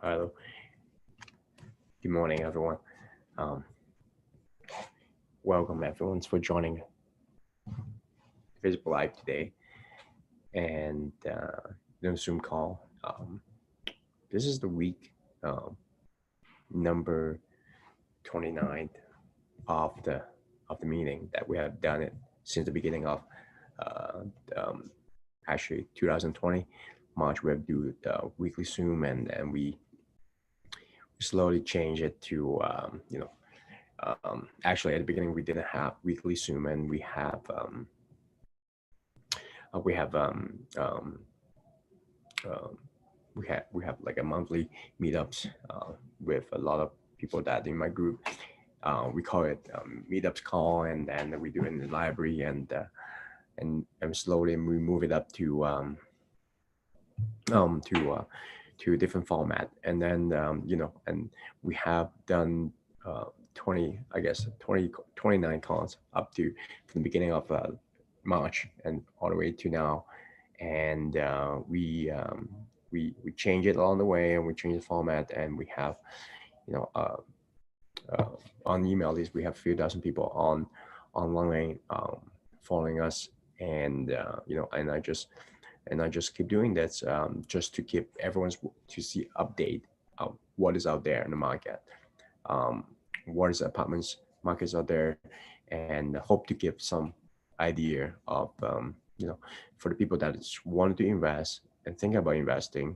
Hello. Good morning, everyone. Um, Welcome, everyone, for joining Visible Live today and no Zoom call. This is the week um, number 29 of the meeting that we have done it since the beginning of uh, um, actually 2020 March. We have do the weekly Zoom and we slowly change it to actually at the beginning we didn't have weekly Zoom and we have um, we have like a monthly meetups with a lot of people that in my group. We call it meetups call, and then we do it in the library, and slowly we move it up um, to uh, to a different format, and then and we have done 20, I guess 29 calls up to from the beginning of March and all the way to now, and we change it along the way, and we change the format, and we have you know uh, uh, on email list we have a few dozen people on online following us, and and I just keep doing this just to keep everyone's to see update of what is out there in the market, um, what is apartments markets out there, and hope to give some idea of for the people that want to invest and think about investing,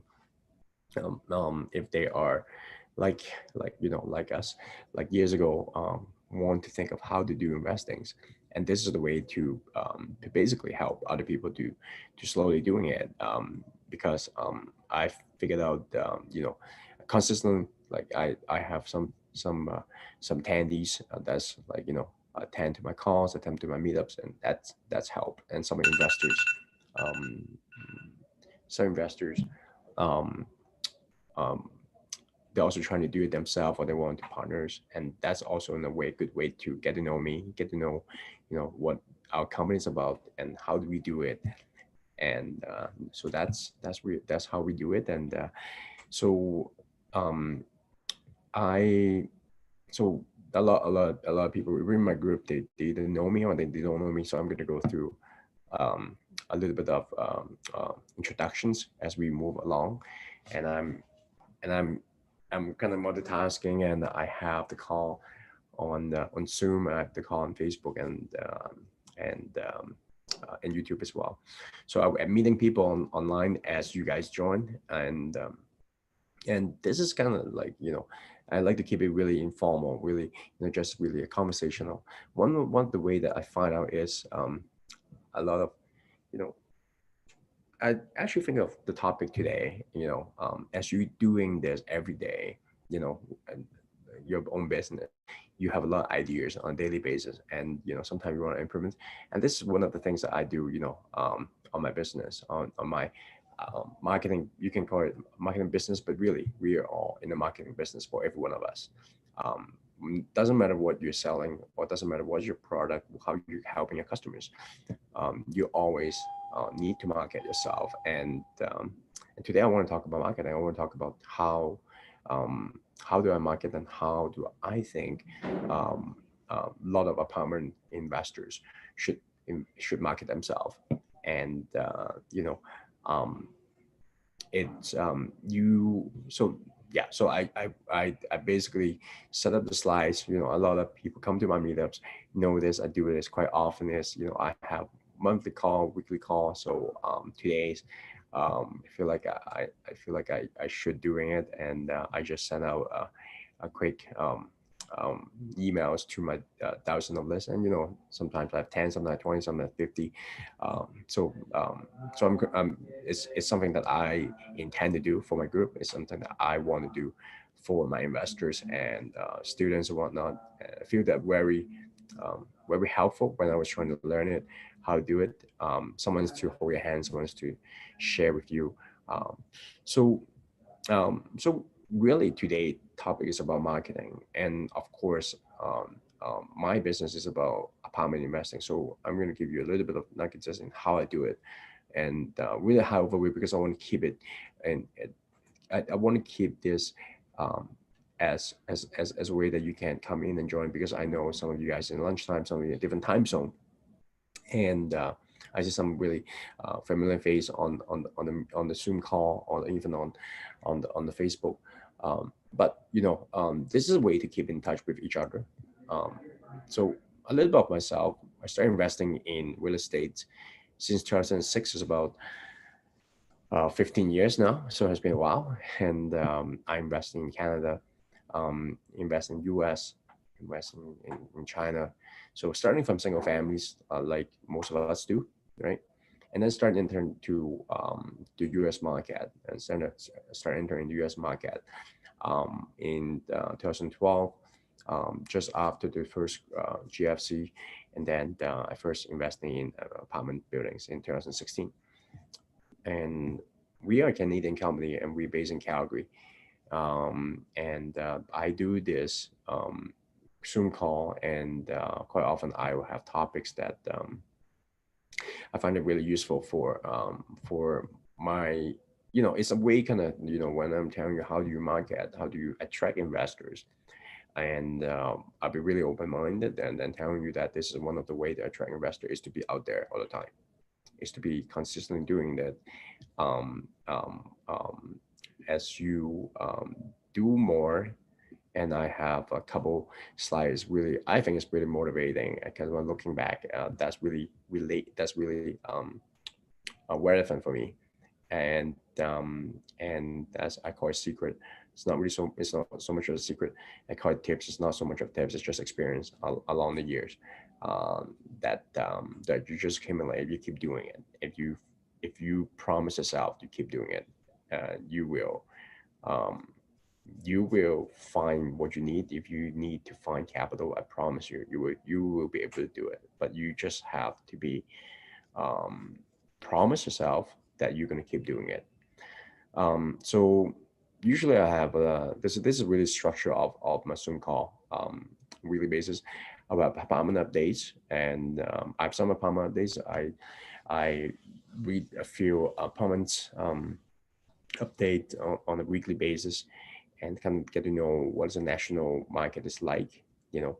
if they are like like us, like years ago, want to think of how to do investings, and this is the way to basically help other people to slowly doing it, because I figured out consistent, like I have some attendees that's attend to my calls, attend to my meetups, and that's help, and um, some investors um, um, they're also trying to do it themselves, or they want to partners, and that's also in a way good way to get to know me, get to know what our company is about and how do we do it, and so that's how we do it, and so um, I so a lot of people within my group, they either know me or they don't know me, so I'm going to go through um, a little bit of introductions as we move along, and I'm kind of multitasking, and I have the call on Zoom, I have the call on Facebook, and YouTube as well. So I'm meeting people online as you guys join, and this is kind of like I like to keep it really informal, really just really a conversational. One of the way that I find out is a lot of you know I actually think of the topic today, as you doing this every day, and your own business, you have a lot of ideas on a daily basis, and sometimes you want to implement. And this is one of the things that I do, on my business, on my marketing. You can call it marketing business, but really, we are all in the marketing business for every one of us. Um, doesn't matter what you're selling, or doesn't matter what's your product, how you're helping your customers, you always need to market yourself. And today I want to talk about marketing. I want to talk about how do I market, and how do I think a lot of apartment investors should should market themselves. And um, it's you so yeah, so I basically set up the slides. A lot of people come to my meetups, know this. I do this quite often. Is I have monthly call, weekly call. So today's I feel like I feel like I should doing it, and I just sent out a quick emails to my thousands of lists, and sometimes I have 10, sometimes I have 20, sometimes I have 50. So it's something that I intend to do for my group. It's something that I want to do for my investors and students and whatnot. I feel that very helpful when I was trying to learn it, how to do it. Someone's to hold your hand, someone's to share with you. Um, so so really today topic is about marketing, and of course, my business is about apartment investing. So I'm going to give you a little bit of nuggets in how I do it, and really high overview, because I want to keep it and I want to keep this um, as a way that you can come in and join, because I know some of you guys in lunchtime, some of you in a different time zone, and I see some really familiar face on the Zoom call, or even on the Facebook. But this is a way to keep in touch with each other. Um, so a little bit of myself. I started investing in real estate since 2006. Is about 15 years now, so it's been a while. And I invest in Canada, invest in US, invest in China. So starting from single families, like most of us do, right? And then start entering to the US market, and start entering the US market in 2012, just after the first GFC. And then I first invested in apartment buildings in 2016. And we are a Canadian company, and we're based in Calgary. And I do this Zoom call, and quite often I will have topics that I find it really useful for my, it's a way kind of, when I'm telling you how do you market, how do you attract investors, and I'll be really open-minded, and then telling you that this is one of the way to attract investors is to be out there all the time, is to be consistently doing that. um, um, um, as you do more. And I have a couple slides. Really, I think it's really motivating, because when looking back, that's really relevant for me. And that's, I call it secret. It's not really so. It's not so much of a secret. I call it tips. It's not so much of tips. It's just experience along the years. That you just accumulate. You keep doing it. If you promise yourself to keep doing it, you will. Um, you will find what you need. If you need to find capital, I promise you, you will be able to do it. But you just have to be um, promise yourself that you're going to keep doing it. So usually I have this is really structure of my Zoom call weekly basis about apartment updates. And I have some apartment updates. I read a few apartments update on a weekly basis, and kind of get to know what the national market is like, you know.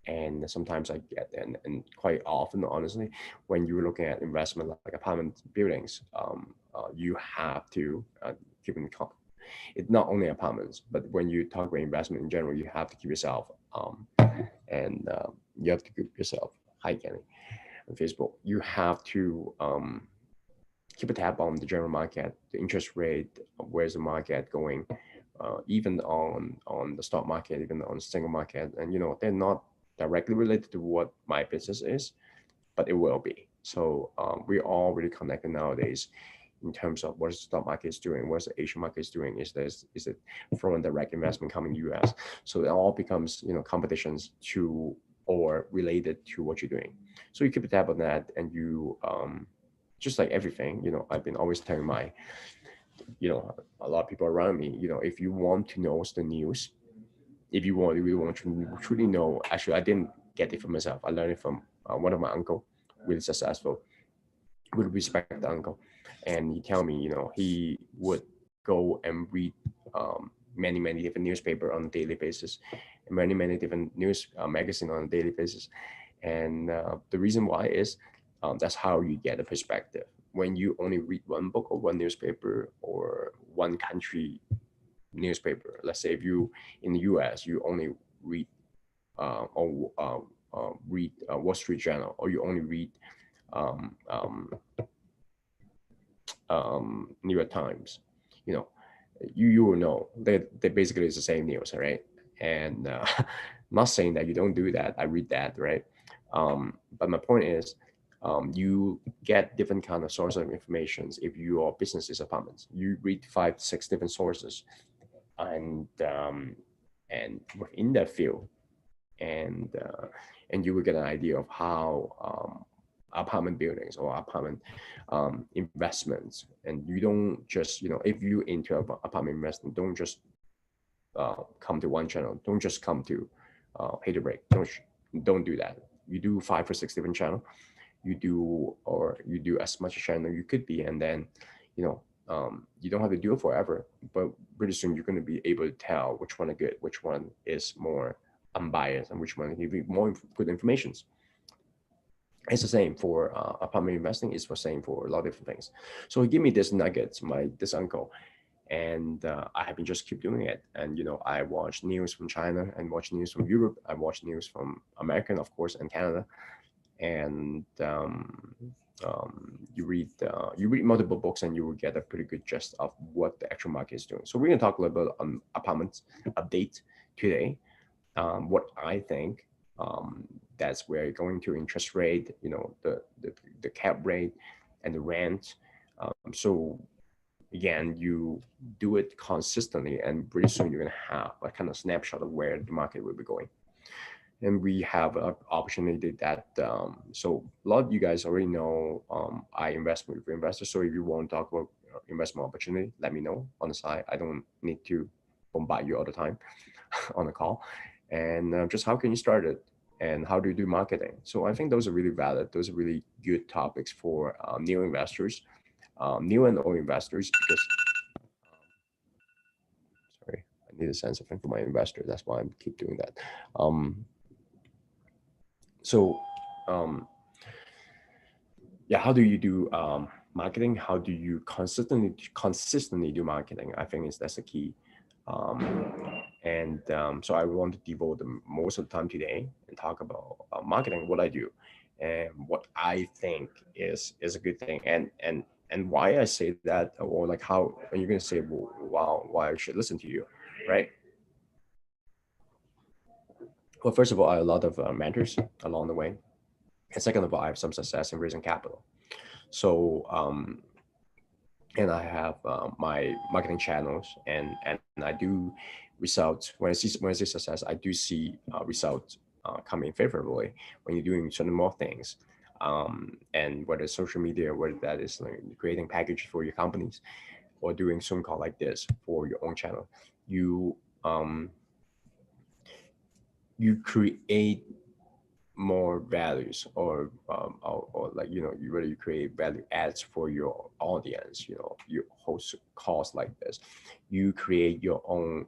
And sometimes I get, and quite often, honestly, when you're looking at investment like apartment buildings, you have to keep in it's not only apartments, but when you talk about investment in general, you have to keep yourself and you have to keep yourself. Hi, Kenny, on Facebook. You have to keep a tab on the general market, the interest rate, where's the market going, even on the stock market, even on the single market. And they're not directly related to what my business is, but it will be. So we're all really connected nowadays in terms of what the stock market is doing, what the Asian market is doing. Is it foreign direct investment coming US? So it all becomes competitions to or related to what you're doing. So you keep a tab on that, and you just like everything, I've been always telling a lot of people around me, if you want to know the news, if you really want to truly know. Actually, I didn't get it from myself. I learned it from one of my uncle, really successful, really respect the uncle. And he tell me, he would go and read many different newspaper on a daily basis, and many different news magazine on a daily basis. And the reason why is that's how you get a perspective. When you only read one book or one newspaper or one country newspaper, let's say if you in the US, you only read read Wall Street Journal, or you only read um, um, New York Times, you know, you will know they basically is the same news, right? And not saying that you don't do that. I read that, right? But my point is, you get different kind of source of information. If your business is apartments, you read 5 6 different sources, and within that field, and you will get an idea of how apartment buildings or apartment investments. And you don't just, if you into apartment investment, don't just come to one channel. Don't just come to pay the break. Don't do that. You do 5 or 6 different channel. You do as much channel you could be, and then you don't have to do it forever. But pretty soon you're going to be able to tell which one is good, which one is more unbiased, and which one give you more good information. It's the same for apartment investing. It's the same for a lot of different things. So he gave me this nuggets, this uncle, and I have been just keep doing it. And I watch news from China and watch news from Europe. I watch news from American, of course, and Canada. And you read multiple books, and you will get a pretty good gist of what the actual market is doing. So we're gonna talk a little bit on apartments update today. What I think, that's where going to interest rate, the cap rate and the rent. So again, you do it consistently, and pretty soon you're gonna have a kind of snapshot of where the market will be going. And we have an opportunity that so a lot of you guys already know, I invest with investors. So if you want to talk about investment opportunity, let me know on the side. I don't need to bombard you all the time on the call. And just how can you start it, and how do you do marketing? So I think those are really valid. Those are really good topics for new investors, new and old investors, because sorry, I need a sense of something for my investors. That's why I keep doing that. So yeah, how do you do marketing? How do you consistently do marketing? I think that's the key. So I want to devote most of the time today and talk about marketing, what I do, and what I think is a good thing, and why I say that, or like how, and you're gonna say, well, wow, why I should listen to you, right? Well, first of all, I have a lot of mentors along the way, and second of all, I have some success in raising capital. So and I have my marketing channels, and I do results when I see success. I do see results coming favorably when you're doing certain more things, and whether it's social media, whether that is like creating packages for your companies, or doing Zoom call like this for your own channel, you you create more values, or like you really create value adds for your audience. You host calls like this, you create your own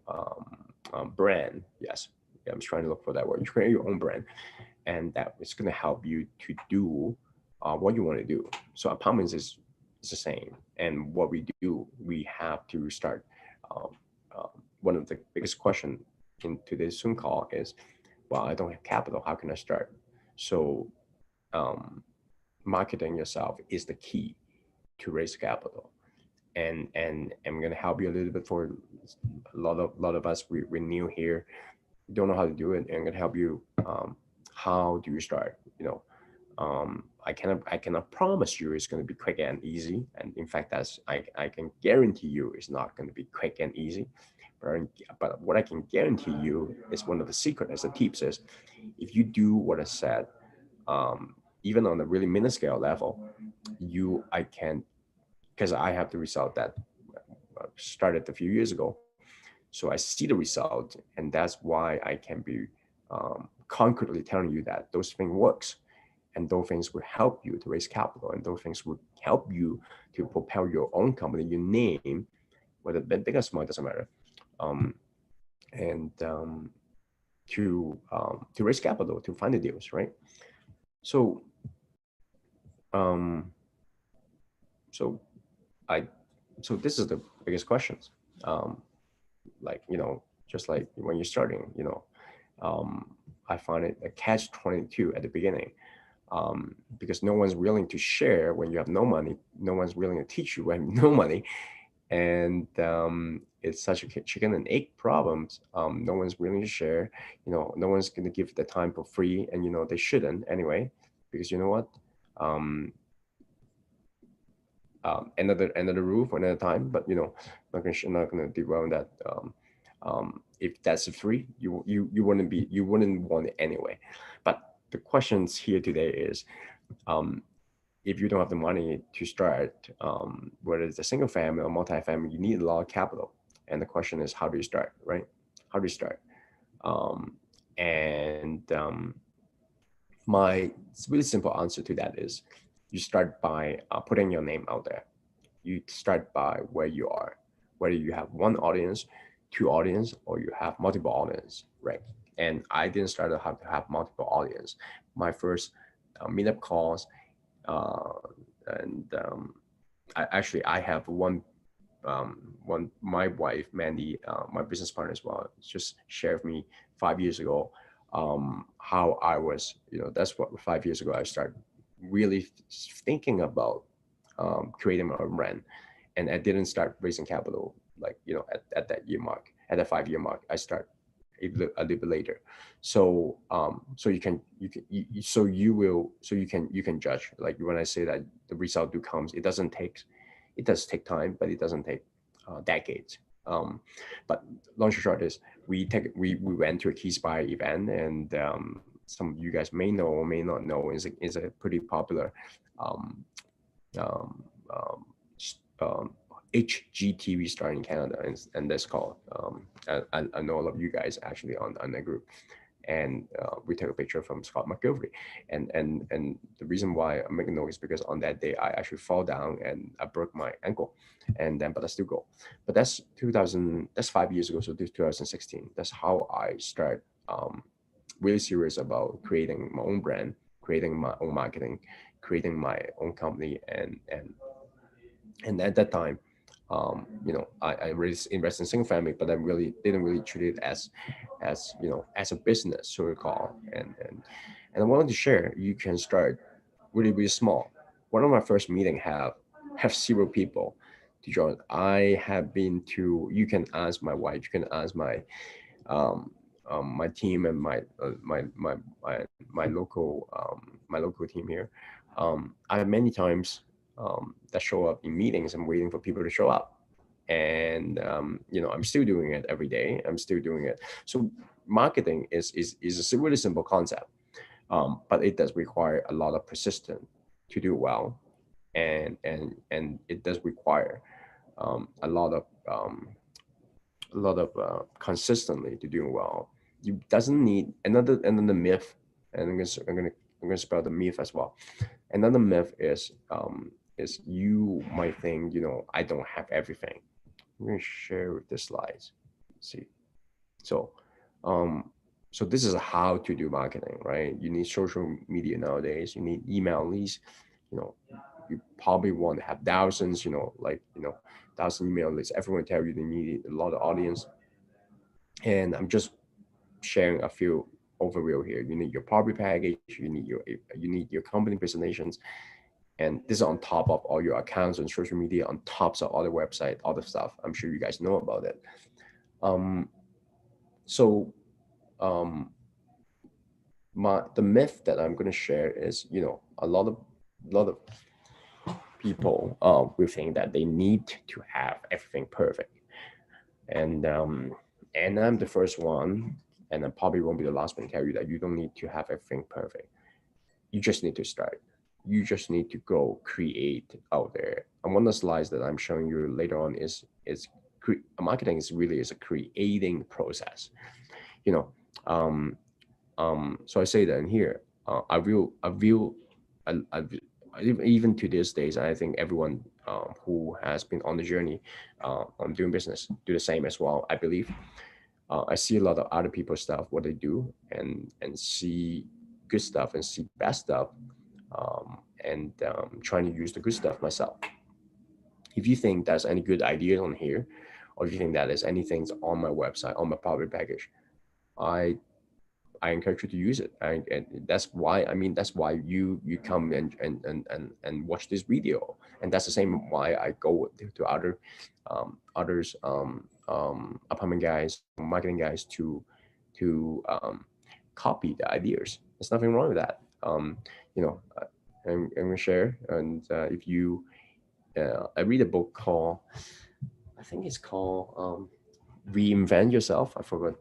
brand. Yes, I'm trying to look for that word. You create your own brand, and that is going to help you to do what you want to do. So apartments is the same, and what we do, we have to start. um, One of the biggest question in today's Zoom call is, well, I don't have capital, how can I start? So um, marketing yourself is the key to raise capital. And I'm going to help you a little bit. For a lot of us, we're new here, we don't know how to do it, and I'm going to help you. How do you start? I cannot promise you it's going to be quick and easy, and in fact, I can guarantee you it's not going to be quick and easy. But what I can guarantee you is, one of the secret, as the tips is, if you do what I said, even on a really minuscule level, I can, because I have the result that started a few years ago. So I see the result, and that's why I can be concretely telling you that those things works, and those things will help you to raise capital, and those things will help you to propel your own company, your name, whether big or small, it doesn't matter, um, and to raise capital, to find the deals, right? So um, so I so this is the biggest questions. Like, just like when you're starting, I find it a catch 22 at the beginning, because no one's willing to share when you have no money. No one's willing to teach you when you have no money, and it's such a chicken and egg problems. No one's willing to share. No one's going to give the time for free, and they shouldn't anyway, because you know what? Um, another roof another time, but not gonna dwell on that. If that's free, you wouldn't want it anyway. But the questions here today is, um, if you don't have the money to start, whether it's a single family or multi-family, you need a lot of capital. And the question is, how do you start, right? How do you start? And My really simple answer to that is, you start by putting your name out there. You start by where you are. whether you have one audience, two audience, or you have multiple audience, right? And I didn't start to have multiple audience. My first meetup calls, uh, and I have one my wife Mandy, my business partner as well, just shared with me 5 years ago, how I was, that's what 5 years ago I started really thinking about creating my own brand, and I didn't start raising capital like at that year mark, at that 5 year mark. I start a little bit later. So so you can judge, like when I say that the result do comes, it does take time, but it doesn't take decades. But long story short is we went to a Key Spire event, and some of you guys may know or may not know, is a pretty popular um, um, um, HGTV star in Canada, and that's called. I know all of you guys actually on that group, and we took a picture from Scott McGilvery, and the reason why I'm making note is because on that day I actually fall down and I broke my ankle, and then but I still go. But that's 2000. That's 5 years ago, so this 2016. That's how I start really serious about creating my own brand, creating my own marketing, creating my own company, and at that time, I really invest in single family, but I really didn't really treat it as as a business, so to call. And I wanted to share, you can start really really small. One of my first meeting have 0 people to join. I have been to. You can ask my wife. You can ask um, my team and my local team here. I have many times that show up in meetings. I'm waiting for people to show up, and I'm still doing it every day. I'm still doing it. So marketing is a really simple concept, but it does require a lot of persistence to do well, and it does require a lot of consistently to doing well. You doesn't need another myth, and I'm gonna spell the myth as well. Another myth is you might think, I don't have everything. I'm gonna share the slides. See, so um, so this is how to do marketing, right? You need social media nowadays. You need email leads. You know, you probably want to have thousands. Thousand email lists. Everyone tell you they need a lot of audience, and I'm just sharing a few overview here. You need your property package. You need your company presentations, and this is on top of all your accounts on social media, on tops of other website, other stuff. I'm sure you guys know about it. Um, so um, the myth that I'm going to share is, a lot of people will think that they need to have everything perfect, and I'm the first one, and I probably won't be the last one to tell you that you don't need to have everything perfect. You just need to start. You just need to go create out there. And one of the slides that I'm showing you later on is marketing is a creating process. You know, um, so I say that in here. Even to these days, I think everyone who has been on the journey on doing business do the same as well. I believe I see a lot of other people's stuff, what they do, and see good stuff and see bad stuff, and trying to use the good stuff myself. If you think there's any good ideas on here, or if you think that there's anything on my website, on my property package, I I encourage you to use it. And that's why you come and watch this video. And that's the same why I go to others apartment guys, marketing guys to copy the ideas. There's nothing wrong with that. You know, I'm gonna share. And if you, I read a book called, I think it's called Reinvent Yourself. I forgot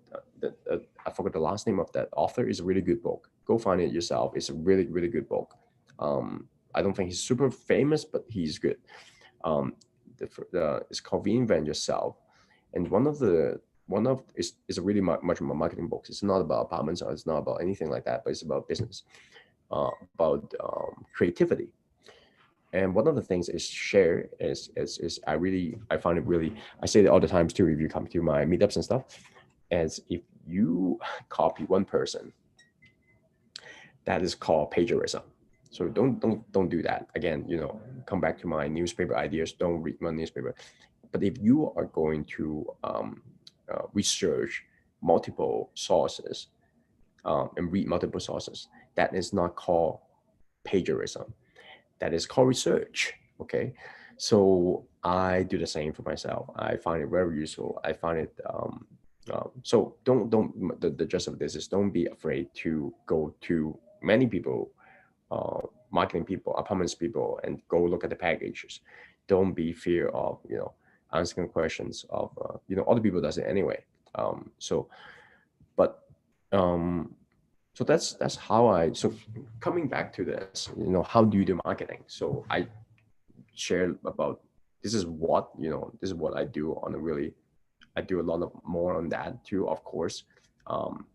the last name of that author. It's a really good book. Go find it yourself. It's a really really good book. I don't think he's super famous, but he's good. Um, it's called Reinvent Yourself, and one of is a really much more marketing book. It's not about apartments, or it's not about anything like that, but it's about business, about creativity. And one of the things is share is I find it really, I say it all the times too if you come to my meetups and stuff, as if you copy one person, that is called plagiarism. So don't do that. Again, come back to my newspaper ideas. Don't read one newspaper. But if you are going to research multiple sources and read multiple sources, that is not called plagiarism. That is called research. Okay, so I do the same for myself. I find it very useful. I find it so don't the gist of this is don't be afraid to go to many people, uh, marketing people, apartments people, and go look at the packages. Don't be fear of asking questions of other people does it anyway. So but um so that's how I so coming back to this, how do you do marketing? So I share about this is what I do on a really, I do a lot of more on that too, of course. um,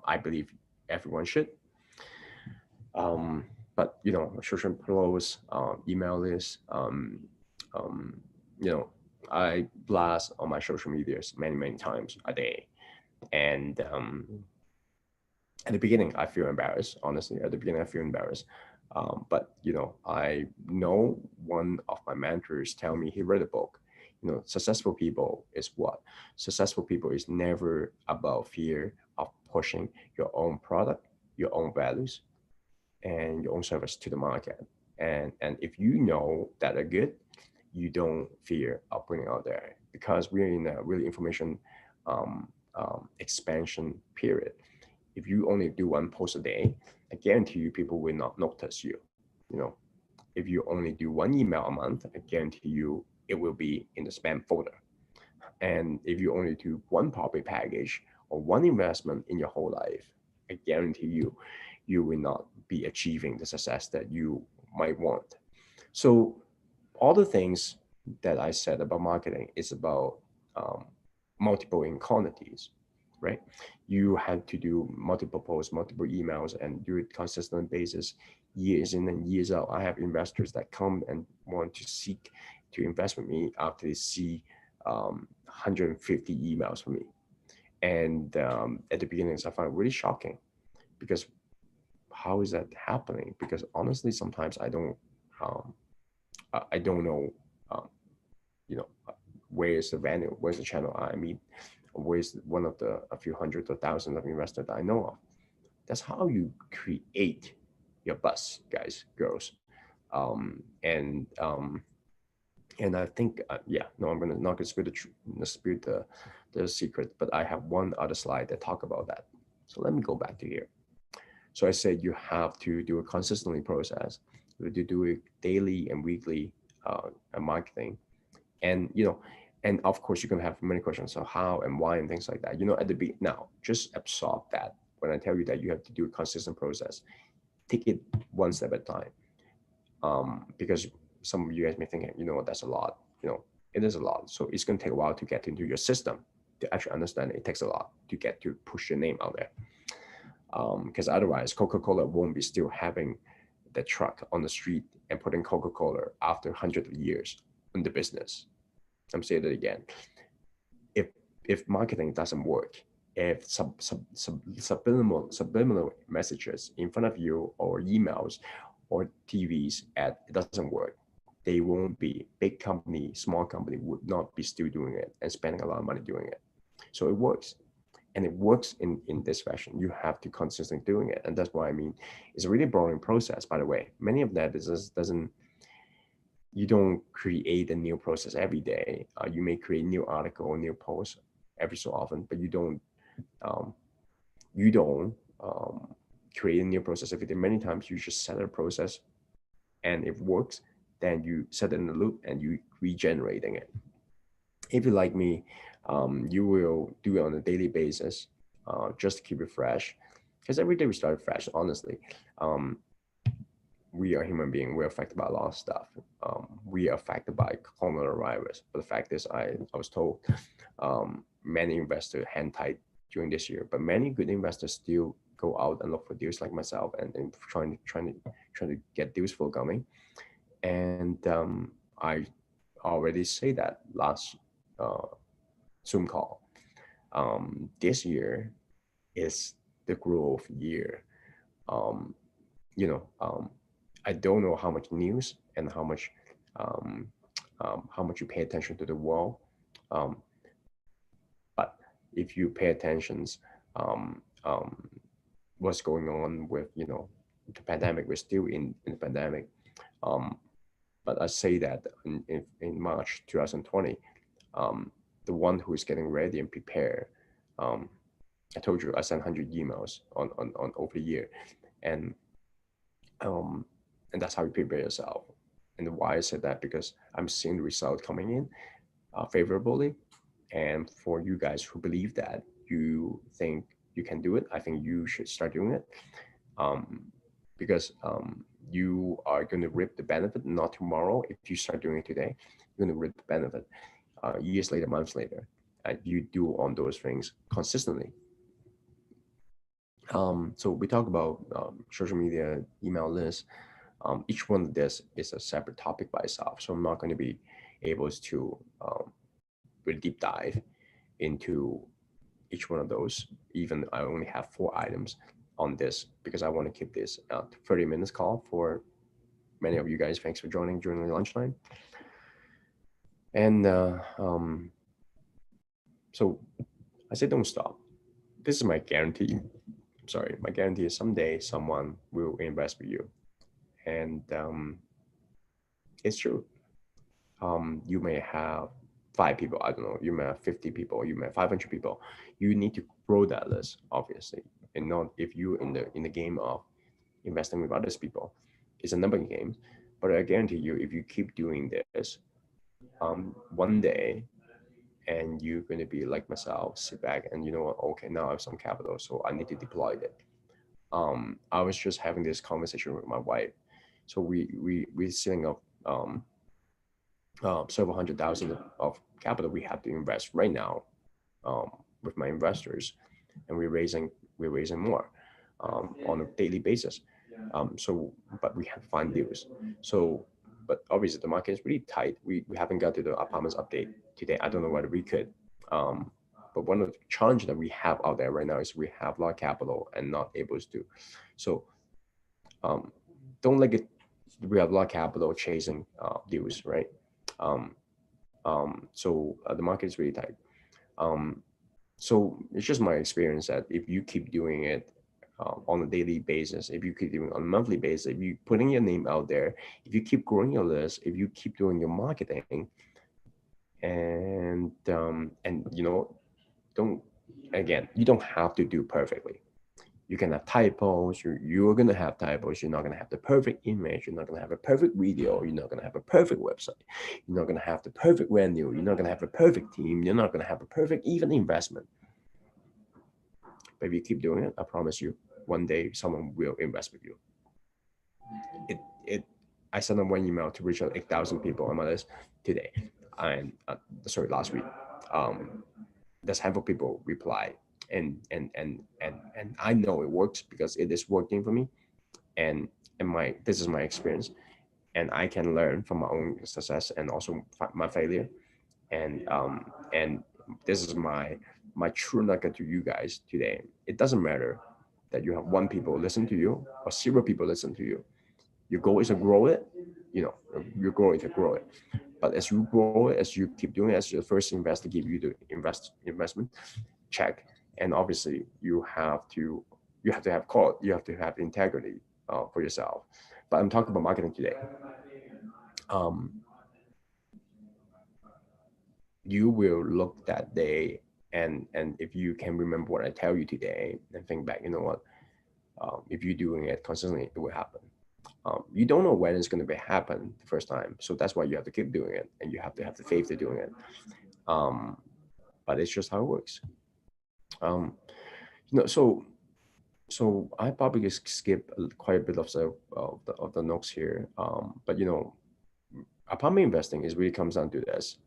I believe everyone should, but social posts, email list, um, you know I blast on my social medias many times a day. And at the beginning I feel embarrassed, honestly. At the beginning I feel embarrassed, but I know one of my mentors tell me he read a book. Successful people is what? Successful people is never about fear of pushing your own product, your own values, and your own service to the market. And if you know that are good, you don't fear of putting out there, because we're in a really information expansion period. If you only do one post a day, I guarantee you people will not notice you. You know, if you only do one email a month, I guarantee you it will be in the spam folder. And if you only do one property package or one investment in your whole life, I guarantee you, you will not be achieving the success that you might want. So all the things that I said about marketing is about um, multiple in quantities, right? You have to do multiple posts, multiple emails, and do it consistent basis, years in and years out. I have investors that come and want to seek to invest with me after they see 150 emails from me. And at the beginning, I find it really shocking, because how is that happening? Because honestly, sometimes um, I don't know, um, you know, where's the venue, where's the channel I meet, where's one of the a few hundred or thousands of investors that I know of. That's how you create your buzz, guys, girls. And and I think, yeah, no, I'm gonna not gonna spill spill the secret, but I have one other slide that talk about that. So let me go back to here. So I said you have to do it consistently process, you do it daily and weekly marketing, and and of course you can have many questions, so how and why and things like that. At the beginning, now just absorb that when I tell you that you have to do a consistent process. Take it one step at a time, because some of you guys may think, that's a lot. It is a lot, so it's going to take a while to get into your system to actually understand it. It takes a lot to get to push your name out there, because otherwise Coca-Cola won't be still having the truck on the street and putting Coca-Cola after hundreds of years in the business. I'm saying that again. If if marketing doesn't work, if subliminal messages in front of you, or emails, or TV's ad, it doesn't work, they won't be. Big company, small company would not be still doing it and spending a lot of money doing it. So it works, and it works in this fashion. You have to consistently doing it, and that's what I mean. It's a really boring process, by the way. Many of that is just doesn't. You don't create a new process every day. You may create new article or new post every so often, but um, you don't create a new process every day. Many times you just set a process, and if it works, then you set it in the loop and you regenerating it. If you like me, you will do it on a daily basis, just to keep it fresh. Because every day we start fresh, honestly. Um, we are human beings. We're affected by a lot of stuff. We are affected by coronavirus. But the fact is, I was told many investors hand tight during this year, but many good investors still go out and look for deals like myself, and trying to get deals for coming. And I already say that last uh, Zoom call. This year is the growth year. Um, you know, I don't know how much news and um, how much you pay attention to the world. Um, but if you pay attention, um, um, what's going on with the pandemic, we're still in the pandemic. Um, but I say that in March 2020, um, the one who is getting ready and prepared. Um, I told you I sent 100 emails on over the year, and um, and that's how you prepare yourself. And why I said that, because I'm seeing the result coming in favorably. And for you guys who believe that, you think you can do it, I think you should start doing it. Um, because you are going to reap the benefit not tomorrow. If you start doing it today, you're going to reap the benefit years later, months later. You do on those things consistently. So we talk about social media, email lists. Each one of this is a separate topic by itself. So I'm not going to be able to really deep dive into each one of those. Even I only have 4 items on this because I want to keep this 30 minutes call for many of you guys. Thanks for joining during the lunchtime. And so I say don't stop. This is my guarantee. Sorry, my guarantee is someday someone will invest with you. And it's true. You may have 5 people, I don't know, you may have 50 people, you may have 500 people. You need to grow that list, obviously. And not if you in the game of investing with others people. It's a number game. But I guarantee you, if you keep doing this, one day, and you're going to be like myself, sit back and you know what, okay, now I have some capital, so I need to deploy it. I was just having this conversation with my wife. So we're setting up several hundred thousand of capital we have to invest right now um, with my investors, and we're raising more on a daily basis. But we have to find deals. So, but obviously the market is really tight. We haven't got to the apartments update today. I don't know whether we could. Um, but one of the challenges that we have out there right now is we have a lot of capital and not able to. So um, don't let it. We have a lot of capital chasing deals, right? Um, so the market is really tight. Um, so it's just my experience that if you keep doing it on a daily basis, if you keep doing it on a monthly basis, if you putting your name out there, if you keep growing your list, if you keep doing your marketing, and don't again, you don't have to do perfectly. You can have typos. You're gonna have typos. You're not gonna have the perfect image. You're not gonna have a perfect video. You're not gonna have a perfect website. You're not gonna have the perfect venue. You're not gonna have a perfect team. You're not gonna have a perfect even investment. But if you keep doing it, I promise you, one day someone will invest with you. It. I sent them one email to reach out 8,000 people on my list today, and sorry, last week. Um, there's handful of people reply, and I know it works because it is working for me, and my this is my experience, and I can learn from my own success and also my failure, and this is my true nugget to you guys today. It doesn't matter that you have 1 people listen to you or 0 people listen to you. Your goal is to grow it. Your goal is to grow it. But as you grow it, as you keep doing it, as your first investor give you the investment check, and obviously you have to have call, you have to have integrity for yourself. But I'm talking about marketing today. Um, you will look that day, and if you can remember what I tell you today and think back, you know what, if you're doing it consistently, it will happen. You don't know when it's going to be happen the first time, so that's why you have to keep doing it, and you have to have the faith to doing it. um, but it's just how it works. um, so I probably just skip quite a bit of the notes here. But apartment investing is really comes down to this.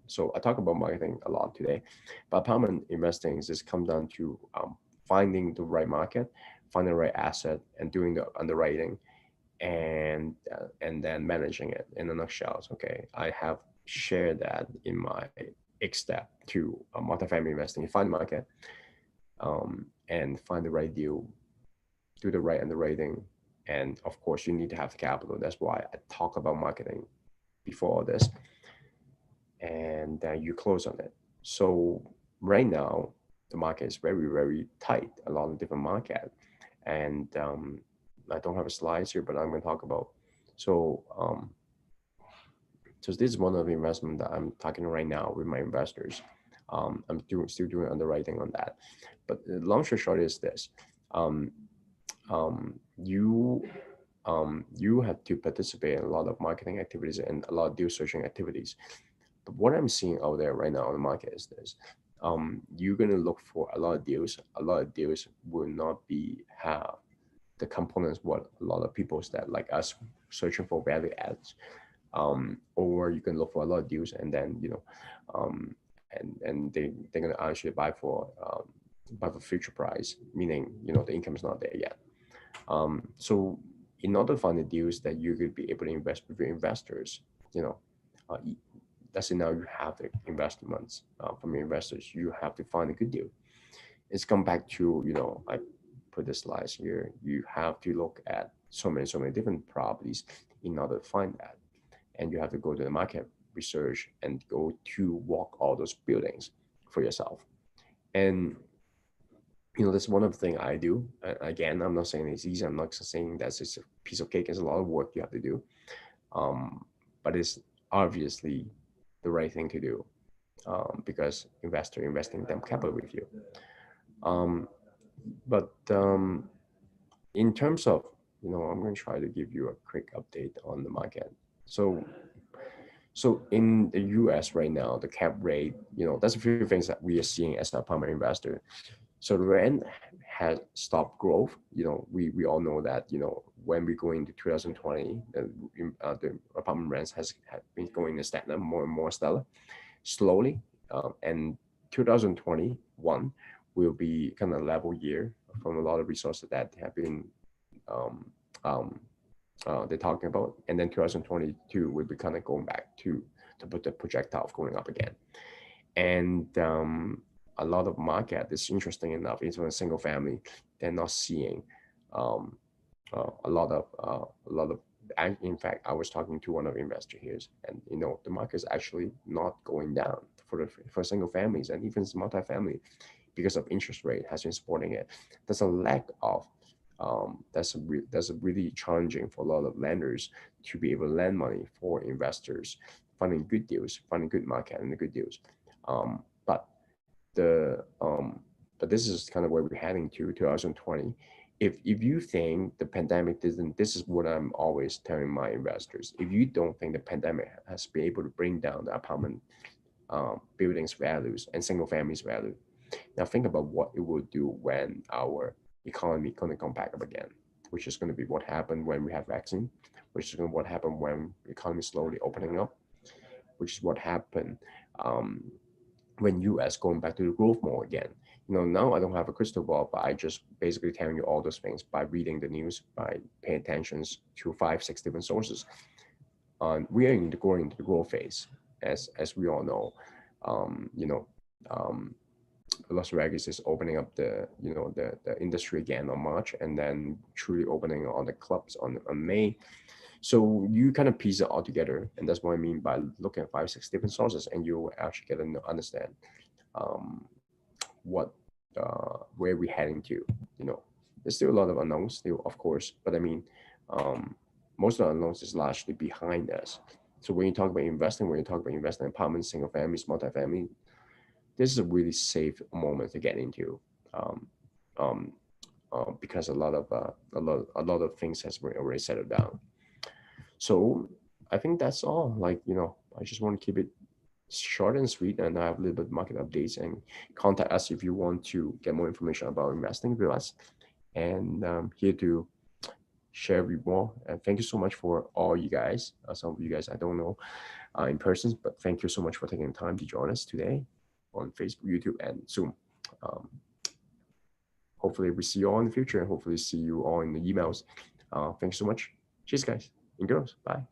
So I talk about marketing a lot today, but apartment investing just comes down to finding the right market, finding the right asset, and doing the underwriting, and then managing it in a nutshell. Okay, I have shared that in my X step to multifamily investing. Find the market, and find the right deal, do the right underwriting, and of course you need to have the capital. That's why I talk about marketing before all this, and you close on it. So right now the market is very tight. A lot of different market, and I don't have a slides here, but I'm going to talk about. So so this is one of the investment that I'm talking right now with my investors. Still doing underwriting on that, but the long story short is this: um, you you have to participate in a lot of marketing activities and a lot of deal searching activities. But what I'm seeing out there right now on the market is this: you're gonna look for a lot of deals. A lot of deals will not be have the components what a lot of people that like us searching for value adds. Or you can look for a lot of deals and then and they're gonna actually buy for future price, meaning the income is not there yet. So in order to find the deals that you could be able to invest with your investors, you know, uh, y- let's say now you have the investments from your investors, you have to find a good deal. It's come back to, I put the slides here. You have to look at so many different properties in order to find that. And you have to go to the market research and go to walk all those buildings for yourself. And that's one of the things I do. Again, I'm not saying it's easy. I'm not saying that's just a piece of cake. It's a lot of work you have to do. But it's obviously the right thing to do, because investor investing them capital with you. Um, but in terms of, I'm going to try to give you a quick update on the market. So in the US right now, the cap rate, that's a few things that we are seeing as a primary investor. So the rent has stopped growth. We all know that, when we go into 2020, the apartment rents have been going stagnant, more and more stellar, slowly. And 2021 will be kind of level year from a lot of resources that have been um, um, they're talking about. And then 2022 will be kind of going back to put the projectile going up again. And a lot of market is interesting enough, even a single family, they're not seeing um, a lot of. In fact, I was talking to one of the investor here, and the market is actually not going down for single families and even multifamily because of interest rate has been supporting it. There's a lack of that's a really challenging for a lot of lenders to be able to lend money for investors, finding good deals, finding good market and the good deals. But the but this is kind of where we're heading to 2020. If you think the pandemic didn't, this is what I'm always telling my investors. If you don't think the pandemic has been able to bring down the apartment buildings values and single families value, now think about what it will do when our economy going to come back up again, which is going to be what happened when we have vaccine, which is going to what happened when the economy slowly opening up, which is what happened um, when US going back to the growth mode again. Now I don't have a crystal ball, but I just basically telling you all those things by reading the news, by paying attention to 5, 6 different sources. We are going into the growth phase, as we all know. Um, you know, um, Las Vegas is opening up the industry again on March, and then truly opening all the clubs on May. So you kind of piece it all together, and that's what I mean by looking at 5, 6 different sources, and you actually get to understand um, what where we're heading to. There's still a lot of unknowns, still of course, but I mean, um, most of the unknowns is largely behind us. So when you talk about investing, when you talk about investing in apartments, single families, multifamily, this is a really safe moment to get into. Um, um, because a lot of things has been already settled down. So I think that's all. Like, I just want to keep it short and sweet, and I have a little bit of market updates, and contact us if you want to get more information about investing with us. And here to share with more. And thank you so much for all you guys. Some of you guys I don't know in person, but thank you so much for taking the time to join us today on Facebook, YouTube, and Zoom. Um, Hopefully we see you all in the future, and hopefully see you all in the emails. Thanks so much. Cheers, guys and girls. Bye.